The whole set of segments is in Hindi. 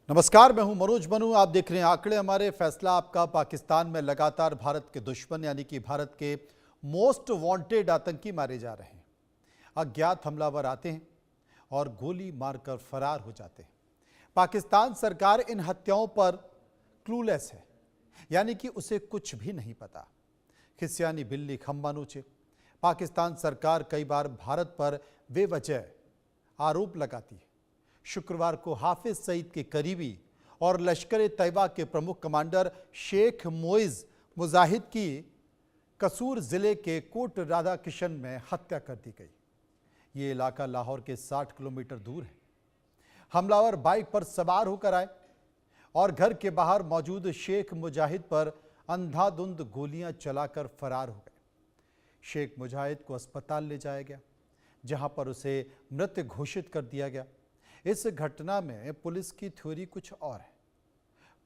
नमस्कार, मैं हूं मनोज मनु। आप देख रहे हैं आंकड़े हमारे, फैसला आपका। पाकिस्तान में लगातार भारत के दुश्मन यानी कि भारत के मोस्ट वांटेड आतंकी मारे जा रहे हैं। अज्ञात हमलावर आते हैं और गोली मारकर फरार हो जाते हैं। पाकिस्तान सरकार इन हत्याओं पर क्लूलेस है, यानी कि उसे कुछ भी नहीं पता। खिसियानी बिल्ली खंबा नोचे। पाकिस्तान सरकार कई बार भारत पर बेवजह आरोप लगाती है। शुक्रवार को हाफिज सईद के करीबी और लश्कर तैयबा के प्रमुख कमांडर शेख मोइज मुजाहिद की कसूर जिले के कोट राधा किशन में हत्या कर दी गई। ये इलाका लाहौर के 60 किलोमीटर दूर है। हमलावर बाइक पर सवार होकर आए और घर के बाहर मौजूद शेख मुजाहिद पर अंधाधुंध गोलियां चलाकर फरार हो गए। शेख मुजाहिद को अस्पताल ले जाया गया, जहां पर उसे मृत घोषित कर दिया गया। इस घटना में पुलिस की थ्योरी कुछ और है।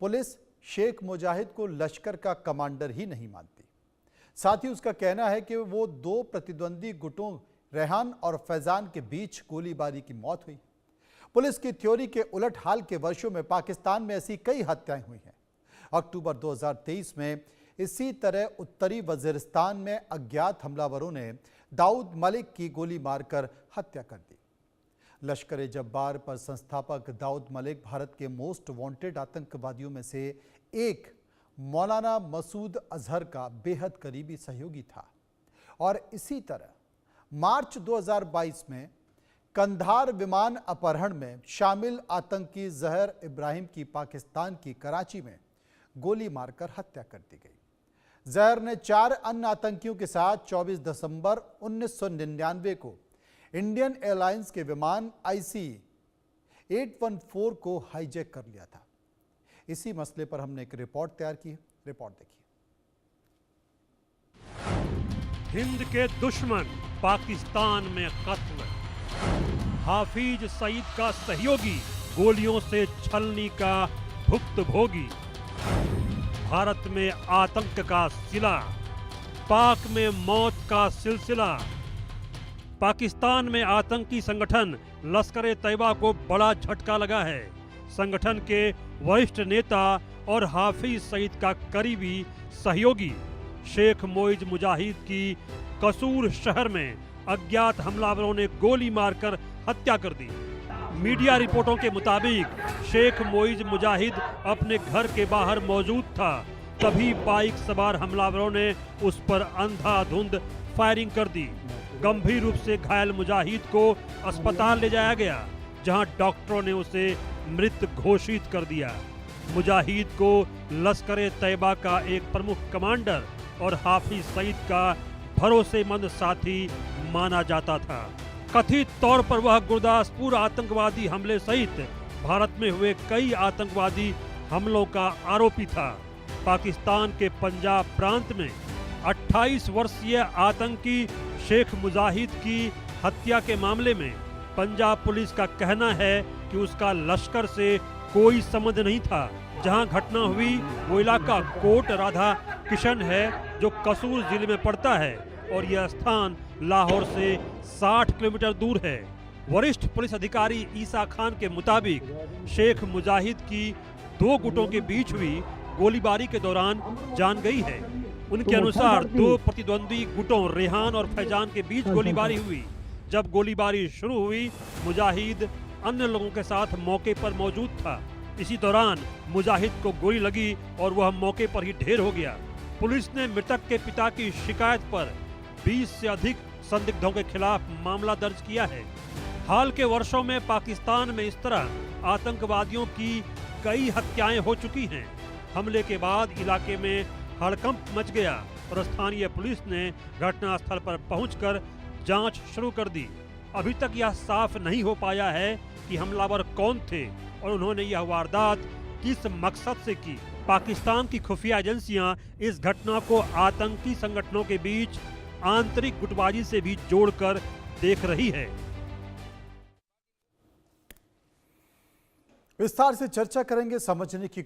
पुलिस शेख मुजाहिद को लश्कर का कमांडर ही नहीं मानती। साथ ही उसका कहना है कि वो दो प्रतिद्वंदी गुटों रेहान और फैजान के बीच गोलीबारी की मौत हुई। पुलिस की थ्योरी के उलट हाल के वर्षों में पाकिस्तान में ऐसी कई हत्याएं हुई हैं। अक्टूबर 2023 में इसी तरह उत्तरी वजीरिस्तान में अज्ञात हमलावरों ने दाऊद मलिक की गोली मारकर हत्या कर दी। लश्कर जब्बार पर संस्थापक दाऊद मलिक भारत के मोस्ट वांटेड आतंकवादियों में से एक मौलाना मसूद अजहर का बेहद करीबी सहयोगी था। और इसी तरह मार्च 2022 में कंधार विमान अपहरण में शामिल आतंकी जहर इब्राहिम की पाकिस्तान की कराची में गोली मारकर हत्या कर दी गई। जहर ने 4 अन्य आतंकियों के साथ 24 दिसंबर 1999 को इंडियन एयरलाइंस के विमान IC-814 को हाईजैक कर लिया था। इसी मसले पर हमने एक रिपोर्ट तैयार की है। रिपोर्ट देखिए। हिंद के दुश्मन पाकिस्तान में कत्ल। हाफिज सईद का सहयोगी गोलियों से छलनी का भुक्तभोगी। भारत में आतंक का सिला, पाक में मौत का सिलसिला। पाकिस्तान में आतंकी संगठन लश्कर तैयबा को बड़ा झटका लगा है। संगठन के वरिष्ठ नेता और हाफिज सईद का करीबी सहयोगी शेख मोइज मुजाहिद की कसूर शहर में अज्ञात हमलावरों ने गोली मारकर हत्या कर दी। मीडिया रिपोर्टों के मुताबिक शेख मोइज मुजाहिद अपने घर के बाहर मौजूद था, तभी बाइक सवार हमलावरों ने उस पर अंधाधुंध फायरिंग कर दी। गंभीर रूप से घायल मुजाहिद को अस्पताल ले जाया गया, जहां डॉक्टरों ने उसे मृत घोषित कर दिया। मुजाहिद को लश्कर तैयबा का एक प्रमुख कमांडर और हाफिज सईद का भरोसेमंद साथी माना जाता था। कथित तौर पर वह गुरदासपुर आतंकवादी हमले सहित भारत में हुए कई आतंकवादी हमलों का आरोपी था। पाकिस्तान के पंजाब प्रांत में 28 वर्षीय आतंकी शेख मुजाहिद की हत्या के मामले में पंजाब पुलिस का कहना है कि उसका लश्कर से कोई संबंध नहीं था। जहां घटना हुई वो इलाका कोट राधा किशन है, जो कसूर जिले में पड़ता है, और यह स्थान लाहौर से 60 किलोमीटर दूर है। वरिष्ठ पुलिस अधिकारी ईसा खान के मुताबिक शेख मुजाहिद की 2 गुटों के बीच हुई गोलीबारी के दौरान जान गई है। उनके अनुसार 2 प्रतिद्वंदी गुटों रेहान और फैजान के बीच गोलीबारी हुई। जब गोलीबारी शुरू हुई, मुजाहिद अन्य लोगों के साथ मौके पर मौजूद था। इसी दौरान मुजाहिद को गोली लगी और वह मौके पर ही ढेर हो गया। पुलिस ने मृतक के पिता की शिकायत पर 20 से अधिक संदिग्धों के खिलाफ मामला दर्ज किया है। हाल के वर्षों में पाकिस्तान में इस तरह आतंकवादियों की कई हत्याएं हो चुकी हैं। हमले के बाद इलाके में हड़कंप मच गया और स्थानीय पुलिस ने घटनास्थल पर पहुंचकर जांच शुरू कर दी। अभी तक यह साफ नहीं हो पाया है कि हमलावर कौन थे और उन्होंने यह वारदात किस मकसद से की। पाकिस्तान की खुफिया एजेंसियां इस घटना को आतंकी संगठनों के बीच आंतरिक गुटबाजी से भी जोड़कर देख रही है। विस्तार से चर्चा करेंगे, समझने की